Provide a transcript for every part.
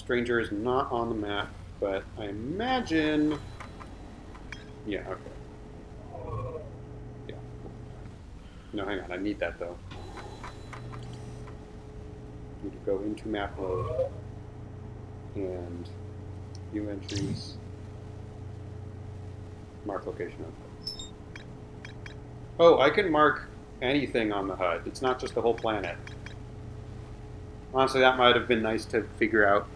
Stranger is not on the map, but I imagine... Yeah, okay. Yeah. No, hang on, I need that though. I need to go into map mode and view entries, mark location of HUD. Oh, I can mark anything on the HUD. It's not just the whole planet. Honestly, that might have been nice to figure out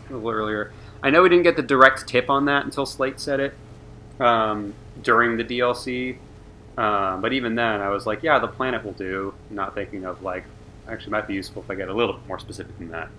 a little earlier. I know we didn't get the direct tip on that until Slate said it during the DLC. But even then, I was like, yeah, the planet will do. Not thinking of, like, actually might be useful if I get a little bit more specific than that.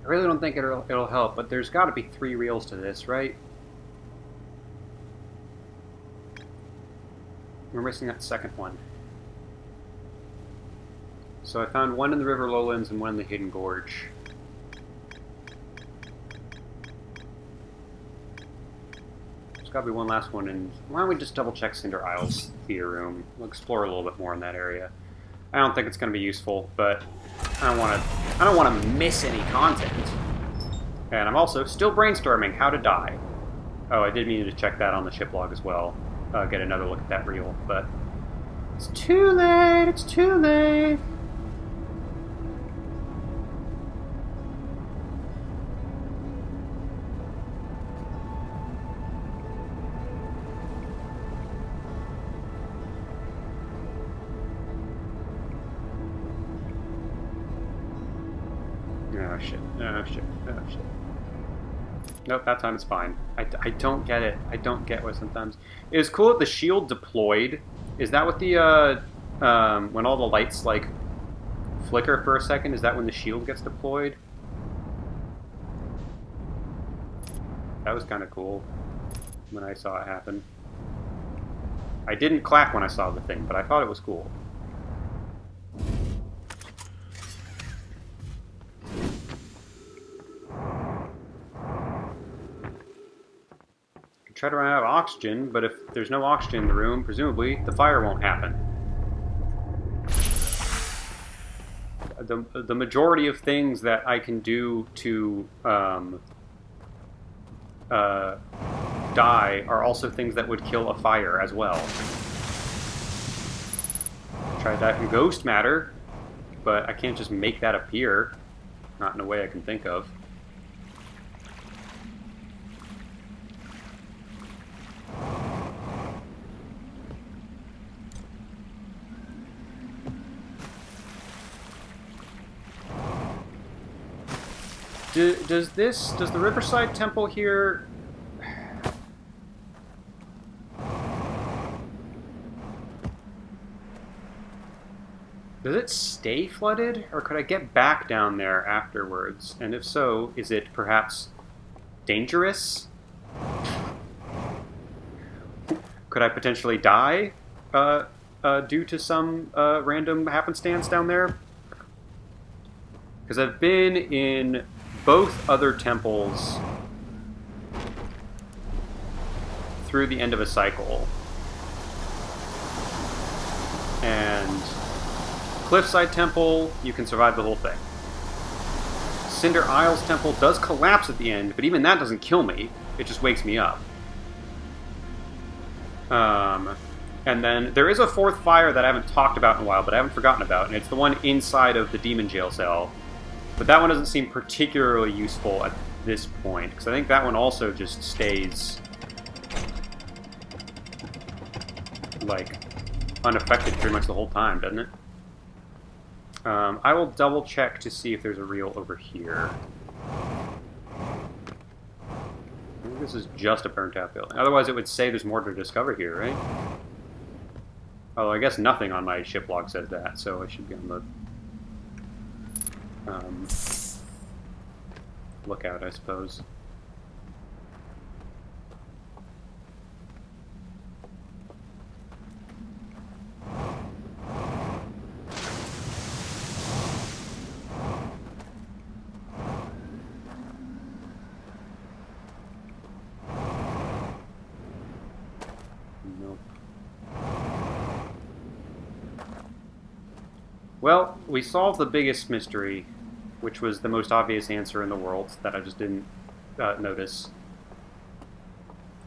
I really don't think it'll help, but there's got to be 3 reels to this, right? We're missing that second one. So I found one in the River Lowlands and one in the Hidden Gorge. There's got to be one last one, and why don't we just double check Cinder Isles theater room? We'll explore a little bit more in that area. I don't think it's going to be useful, but I don't want to miss any content. And I'm also still brainstorming how to die. Oh, I did mean to check that on the ship log as well. Get another look at that reel, but it's too late. It's too late. Oh shit, oh shit, oh shit. Nope, that time it's fine. I don't get it. I don't get what sometimes... It was cool that the shield deployed. Is that what the, when all the lights, like, flicker for a second, is that when the shield gets deployed? That was kind of cool when I saw it happen. I didn't clap when I saw the thing, but I thought it was cool. Try to run out of oxygen, but if there's no oxygen in the room, presumably the fire won't happen. The majority of things that I can do to die are also things that would kill a fire as well. Try to die from ghost matter, but I can't just make that appear. Not in a way I can think of. Does the Riverside Temple here... Does it stay flooded, or could I get back down there afterwards? And if so, is it perhaps dangerous? Could I potentially die due to some random happenstance down there? Because I've been in both other temples through the end of a cycle. And Cliffside Temple, you can survive the whole thing. Cinder Isles Temple does collapse at the end, but even that doesn't kill me. It just wakes me up. And then there is a 4th fire that I haven't talked about in a while, but I haven't forgotten about, and it's the one inside of the demon jail cell. But that one doesn't seem particularly useful at this point, because I think that one also just stays, like, unaffected pretty much the whole time, doesn't it? I will double check to see if there's a reel over here. I think this is just a burnt out building. Otherwise it would say there's more to discover here, right? Although I guess nothing on my ship log says that, so I should be on the lookout, I suppose. Nope. Well, we solved the biggest mystery, which was the most obvious answer in the world that I just didn't notice.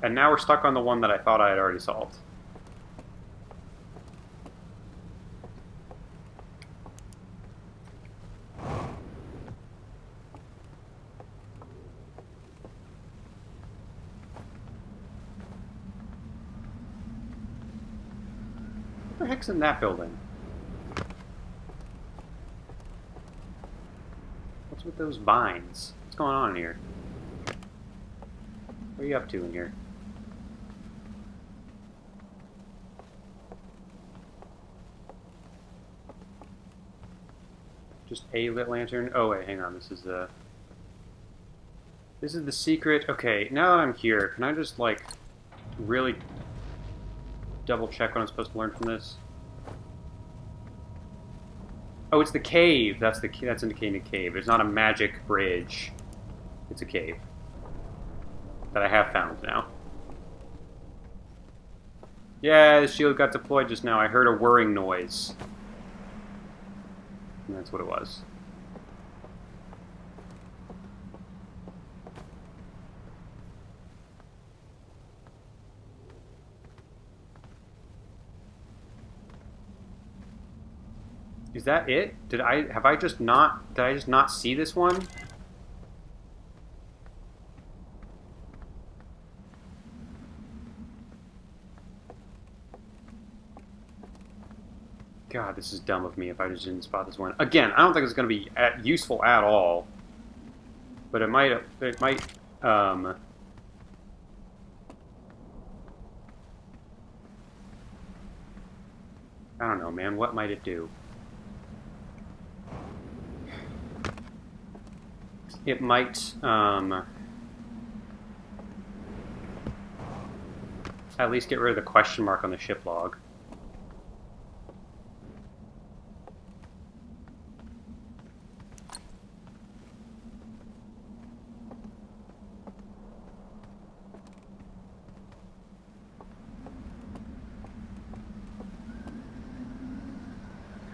And now we're stuck on the one that I thought I had already solved. What the heck's in that building? What's with those vines? What's going on in here? What are you up to in here? Just a lit lantern? Oh wait, hang on, this is the secret. Okay, now that I'm here, can I just like really double check what I'm supposed to learn from this? Oh, it's the cave. That's indicating a cave. It's not a magic bridge. It's a cave that I have found now. Yeah, the shield got deployed just now. I heard a whirring noise. And that's what it was. Is that it? Did I just not see this one? God, this is dumb of me if I just didn't spot this one. Again, I don't think it's going to be useful at all. But it might, I don't know, man. What might it do? It might, at least get rid of the question mark on the ship log.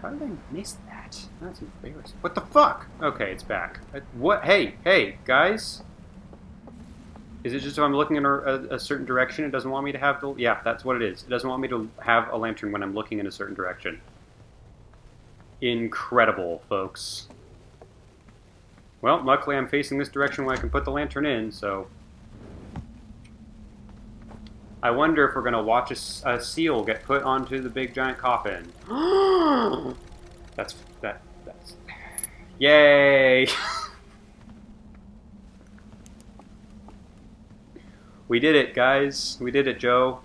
How did I miss that? That's embarrassing. What the fuck? Okay, it's back. What? Hey, guys? Is it just if I'm looking in a certain direction, it doesn't want me to have the... Yeah, that's what it is. It doesn't want me to have a lantern when I'm looking in a certain direction. Incredible, folks. Well, luckily I'm facing this direction where I can put the lantern in, so... I wonder if we're going to watch a seal get put onto the big giant coffin. That's... Yay! We did it, guys. We did it, Joe.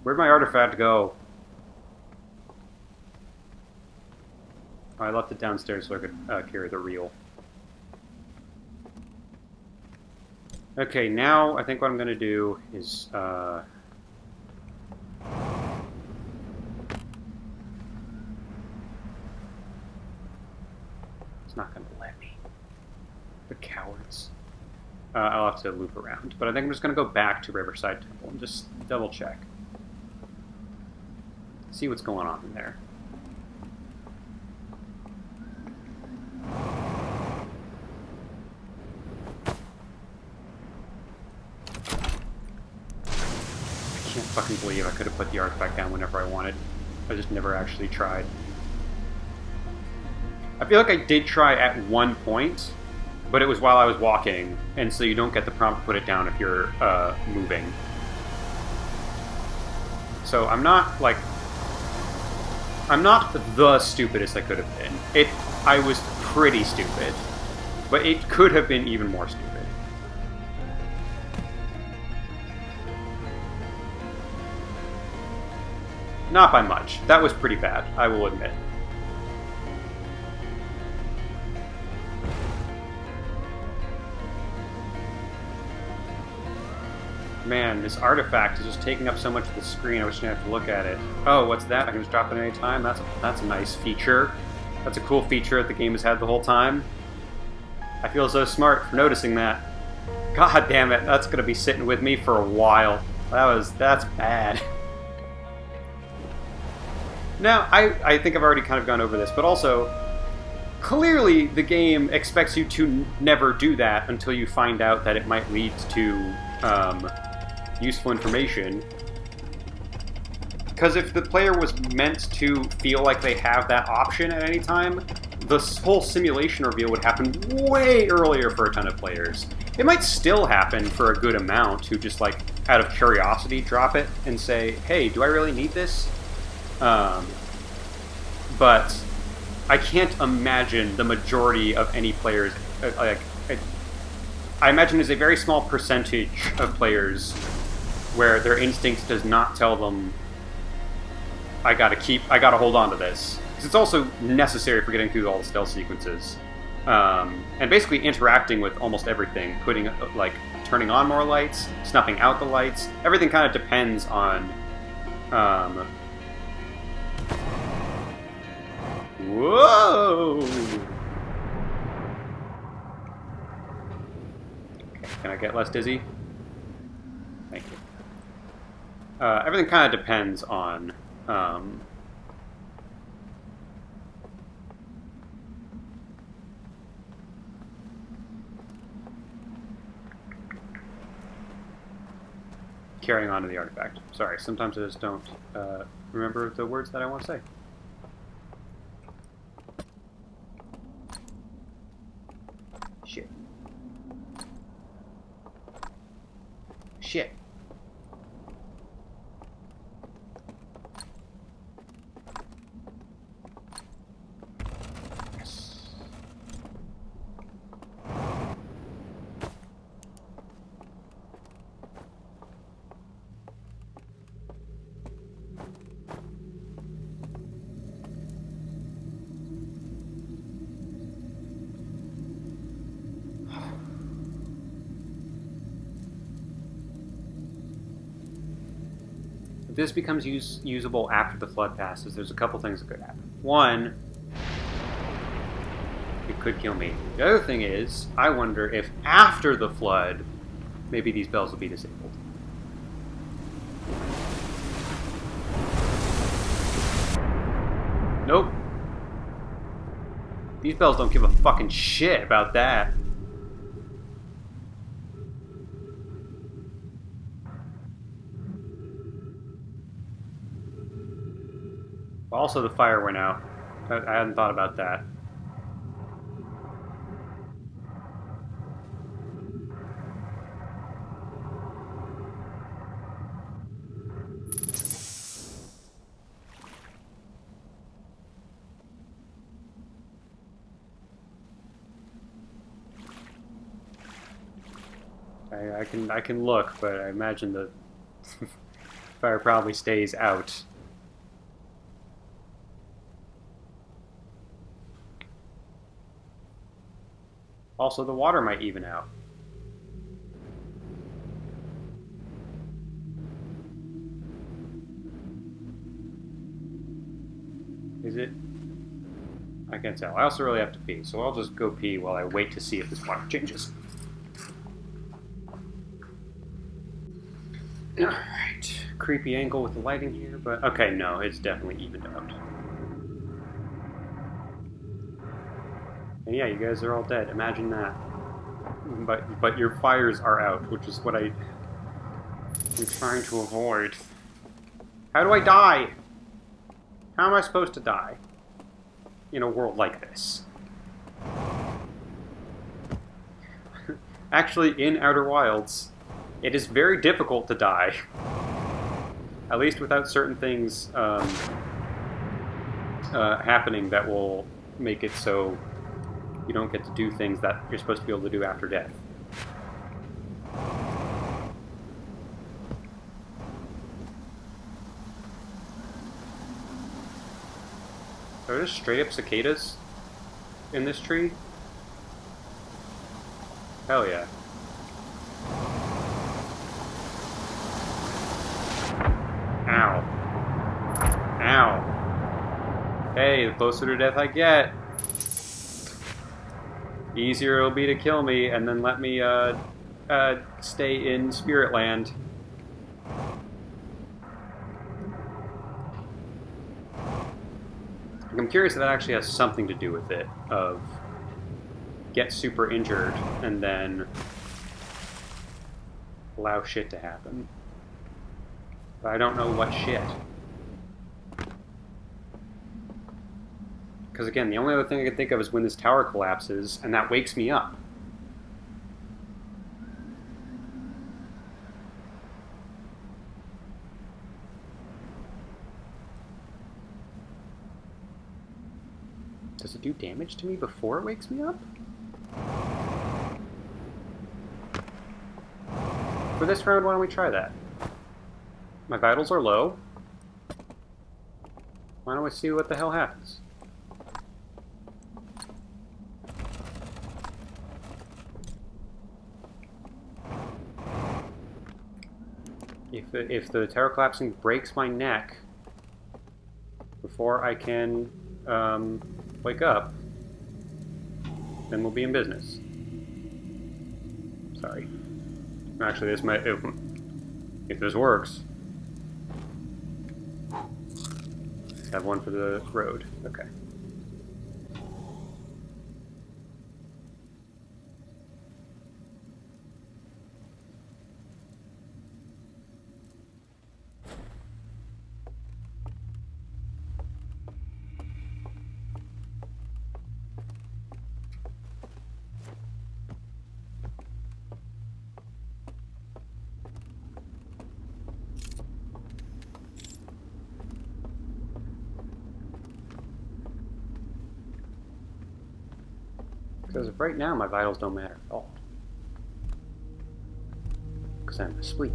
Where'd my artifact go? Oh, I left it downstairs so I could carry the reel. Okay, now I think what I'm going to do is... It's not going to let me. The cowards. I'll have to loop around. But I think I'm just going to go back to Riverside Temple and just double check. See what's going on in there. I can't fucking believe I could have put the artifact down whenever I wanted. I just never actually tried. I feel like I did try at one point, but it was while I was walking, and so you don't get the prompt to put it down if you're moving. So I'm not, like... I'm not the stupidest I could have been. I was pretty stupid, but it could have been even more stupid. Not by much. That was pretty bad, I will admit. Man, this artifact is just taking up so much of the screen. I wish I didn't have to look at it. Oh, what's that? I can just drop it at any time? That's a nice feature. That's a cool feature that the game has had the whole time. I feel so smart for noticing that. God damn it, that's gonna be sitting with me for a while. That's bad. Now, I think I've already kind of gone over this, but also, clearly the game expects you to never do that until you find out that it might lead to useful information. Because if the player was meant to feel like they have that option at any time, this whole simulation reveal would happen way earlier for a ton of players. It might still happen for a good amount who just, like, out of curiosity drop it and say, hey, do I really need this? But I can't imagine the majority of any players, I imagine there's a very small percentage of players where their instinct does not tell them, I gotta hold on to this. Because it's also necessary for getting through all the stealth sequences. And basically interacting with almost everything, putting, like, turning on more lights, snuffing out the lights, everything kind of depends on, whoa! Okay, can I get less dizzy? Thank you. Everything kind of depends on, carrying on to the artifact. Sorry, sometimes I just don't remember the words that I want to say. Shit. Shit. Yes. If this becomes usable after the flood passes, there's a couple things that could happen. One, it could kill me. The other thing is, I wonder if after the flood, maybe these bells will be disabled. Nope. These bells don't give a fucking shit about that. Also, the fire went out. I hadn't thought about that. I can look, but I imagine the fire probably stays out. Also, the water might even out. Is it? I can't tell. I also really have to pee, so I'll just go pee while I wait to see if this water changes. Alright. Creepy angle with the lighting here, but... Okay, no, it's definitely evened out. And yeah, you guys are all dead. Imagine that. But your fires are out, which is what I'm trying to avoid. How do I die? How am I supposed to die in a world like this? Actually, in Outer Wilds, it is very difficult to die. At least without certain things happening that will make it so you don't get to do things that you're supposed to be able to do after death. Are there straight up cicadas in this tree? Hell yeah. Hey, the closer to death I get, easier it'll be to kill me, and then let me stay in Spirit Land. I'm curious if that actually has something to do with it, of get super injured and then allow shit to happen. But I don't know what shit. Because again, the only other thing I can think of is when this tower collapses, and that wakes me up. Does it do damage to me before it wakes me up? For this round, why don't we try that? My vitals are low. Why don't we see what the hell happens? If the tower collapsing breaks my neck before I can wake up, then we'll be in business. Sorry. Actually, this might... If this works... Have one for the road. Okay. Because right now my vitals don't matter at all. Because I'm asleep.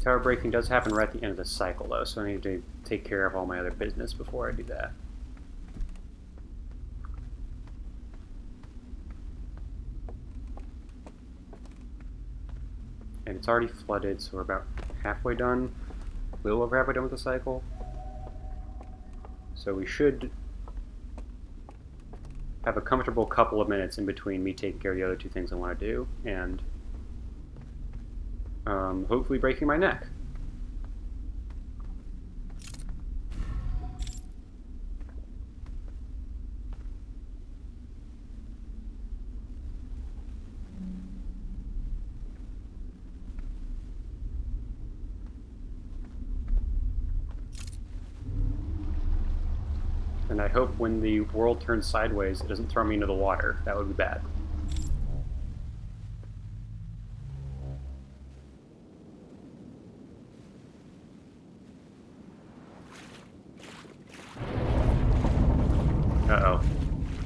Tower breaking does happen right at the end of the cycle though, so I need to take care of all my other business before I do that. And it's already flooded, so we're about halfway done. A little over halfway done with the cycle. So we should have a comfortable couple of minutes in between me taking care of the other two things I want to do, and hopefully breaking my neck. And I hope when the world turns sideways, it doesn't throw me into the water. That would be bad. Uh-oh.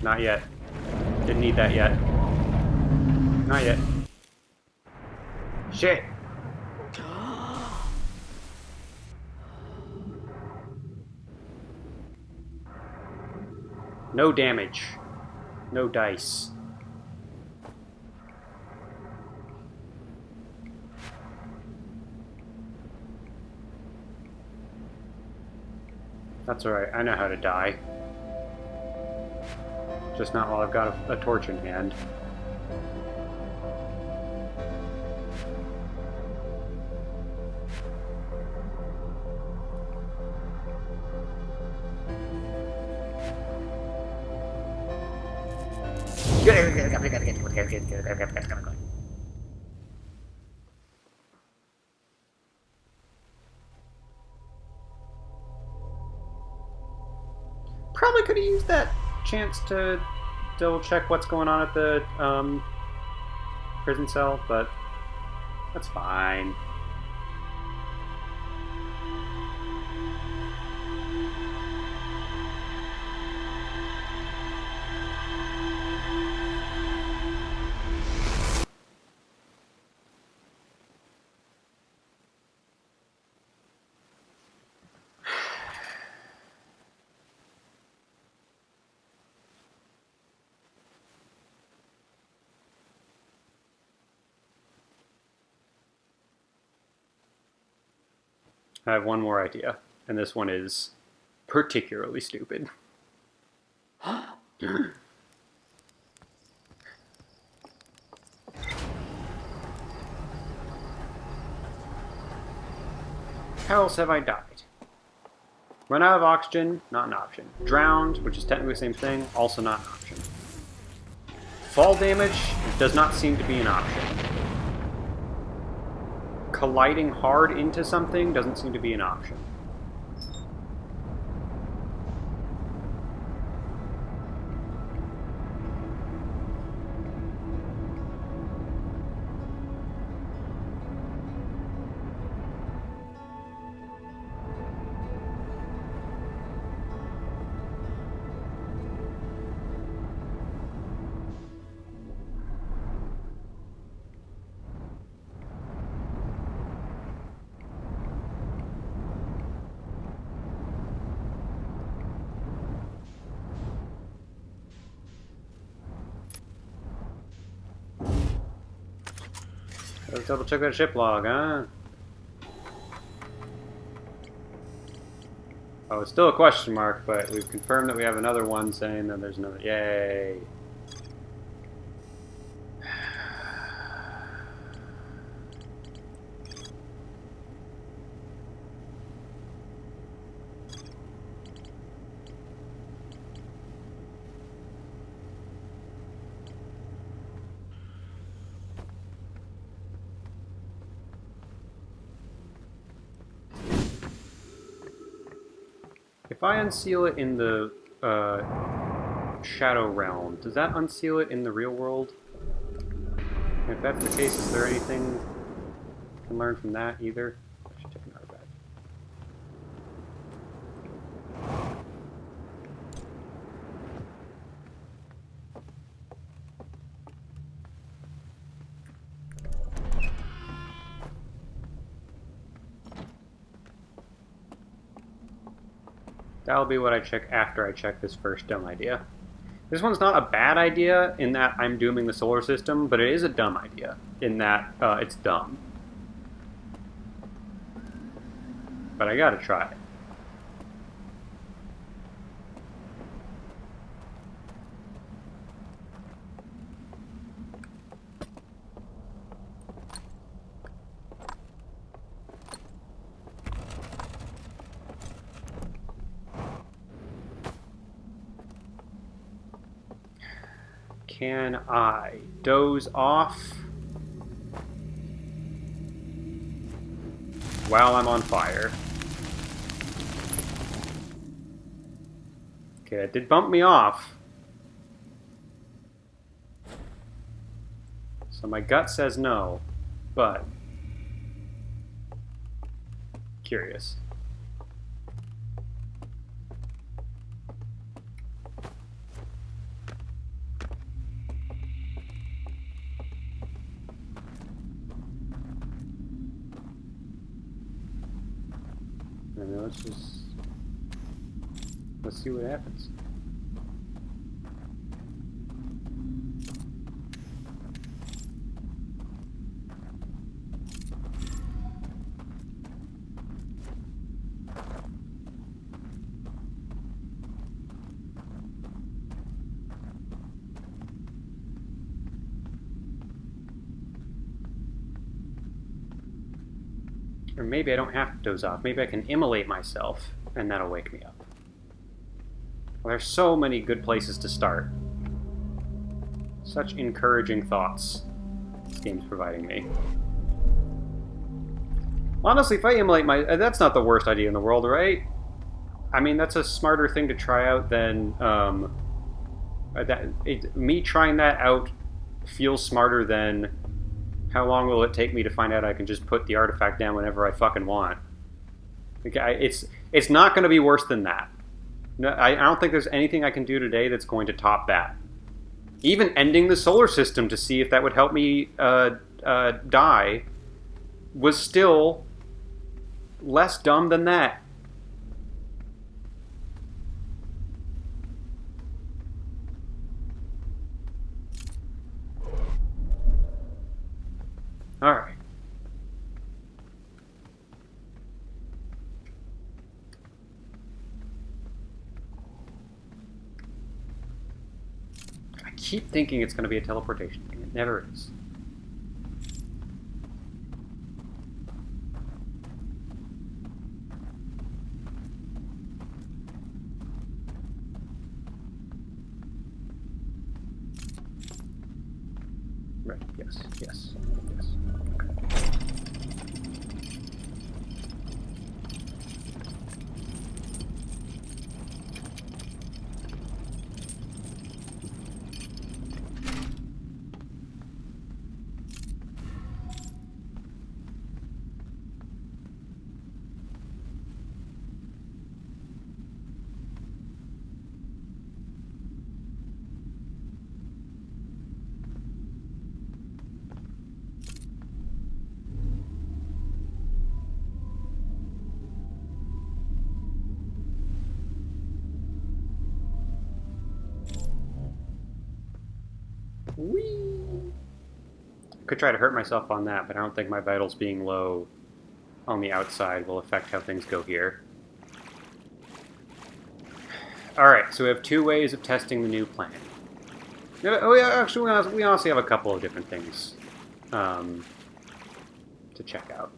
Not yet. Didn't need that yet. Not yet. Shit! No damage. No dice. That's alright, I know how to die. Just not while I've got a torch in hand. Probably could have used that chance to double check what's going on at the prison cell, but that's fine. I have one more idea, and this one is particularly stupid. How else have I died? Run out of oxygen, not an option. Drowned, which is technically the same thing, also not an option. Fall damage does not seem to be an option. Colliding hard into something doesn't seem to be an option. Let's double check that ship log, huh? Oh, it's still a question mark, but we've confirmed that we have another one saying that there's another. Yay! If I unseal it in the Shadow Realm, does that unseal it in the real world? And if that's the case, is there anything I can learn from that either? I should take another back. That'll be what I check after I check this first dumb idea. This one's not a bad idea in that I'm dooming the solar system, but it is a dumb idea in that it's dumb. But I gotta try it. Can I doze off while I'm on fire? Okay, that did bump me off. So my gut says no, but curious. Let's see what happens. Or maybe I don't have to doze off. Maybe I can immolate myself, and that'll wake me up. Well, there's so many good places to start. Such encouraging thoughts this game's providing me. Honestly, if I immolate that's not the worst idea in the world, right? I mean, that's a smarter thing to try out than... me trying that out feels smarter than... How long will it take me to find out I can just put the artifact down whenever I fucking want? It's not going to be worse than that. No, I don't think there's anything I can do today that's going to top that. Even ending the solar system to see if that would help me die was still less dumb than that. Alright. keep thinking it's going to be a teleportation thing. It never is. Right, yes, yes, yes. Whee! I could try to hurt myself on that, but I don't think my vitals being low on the outside will affect how things go here. Alright, so we have two ways of testing the new plan. Oh yeah, actually we honestly have a couple of different things to check out.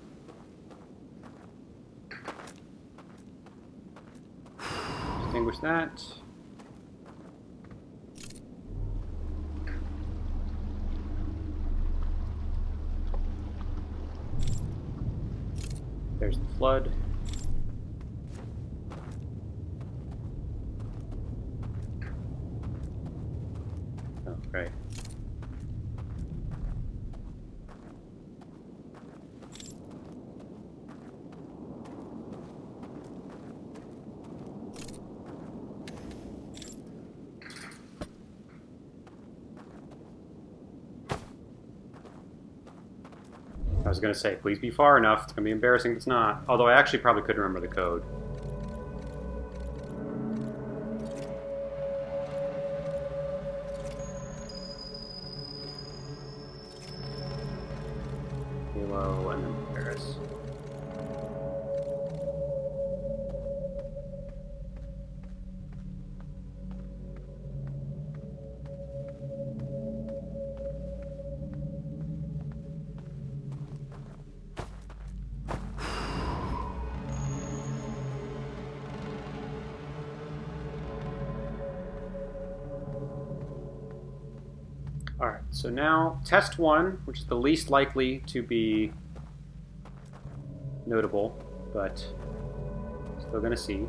Extinguish that. There's the flood. Oh, right. I was going to say, please be far enough. It's going to be embarrassing if it's not. Although I actually probably could remember the code. Halo, and then Paris. Alright, so now test 1, which is the least likely to be notable, but still gonna see.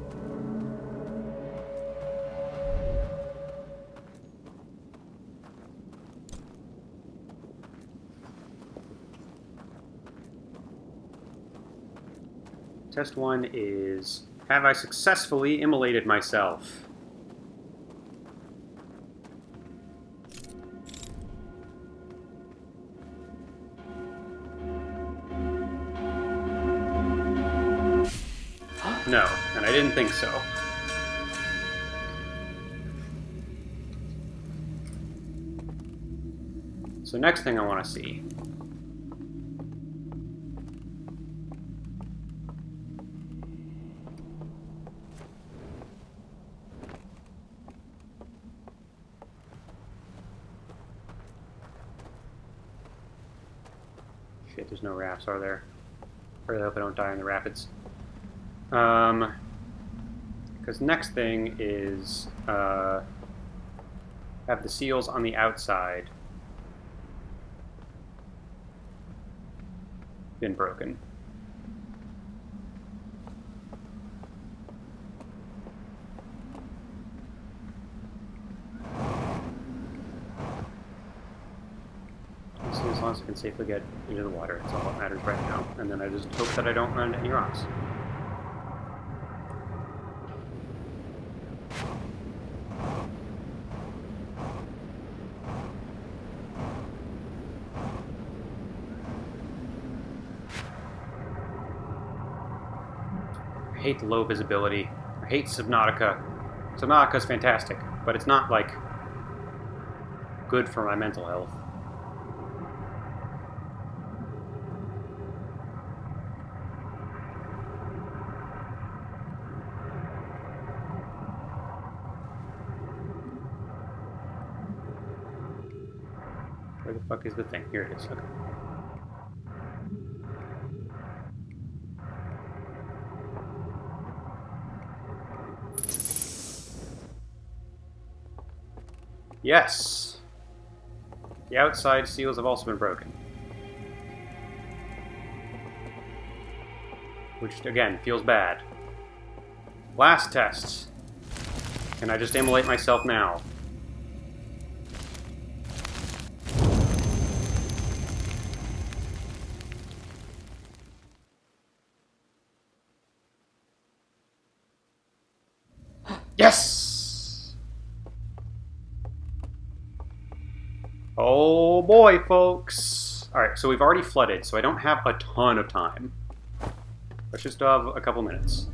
Test 1 is, have I successfully immolated myself? No, and I didn't think so. So next thing I want to see. Shit, there's no rafts, are there? I really hope I don't die in the rapids. Because next thing is have the seals on the outside been broken. So as long as I can safely get into the water, that's all that matters right now. And then I just hope that I don't run into any rocks. I hate the low visibility. I hate Subnautica. Subnautica is fantastic, but it's not, like, good for my mental health. Where the fuck is the thing? Here it is. Okay. Yes! The outside seals have also been broken. Which, again, feels bad. Last test. Can I just immolate myself now? Yes! Oh boy, folks. Alright, so we've already flooded, so I don't have a ton of time. Let's just have a couple minutes.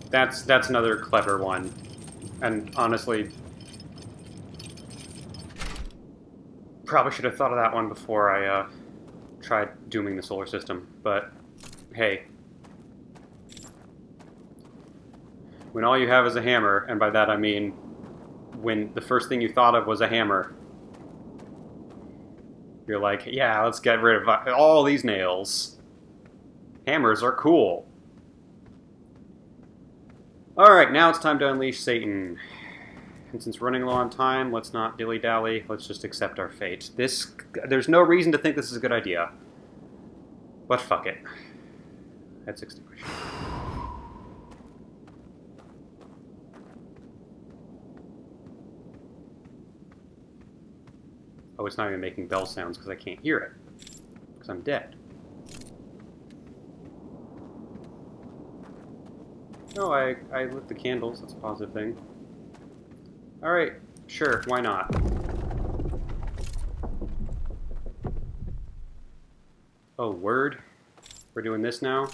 That's another clever one. And honestly, probably should have thought of that one before I tried dooming the solar system. But hey, when all you have is a hammer, and by that I mean when the first thing you thought of was a hammer, you're like, yeah, let's get rid of all these nails. Hammers are cool. Alright, now it's time to unleash Satan. And since we're running low on time, let's not dilly-dally. Let's just accept our fate. There's no reason to think this is a good idea. But fuck it. That's extinguished. Oh, it's not even making bell sounds because I can't hear it. Because I'm dead. Oh, I lit the candles. That's a positive thing. Alright, sure, why not? Oh, word? We're doing this now?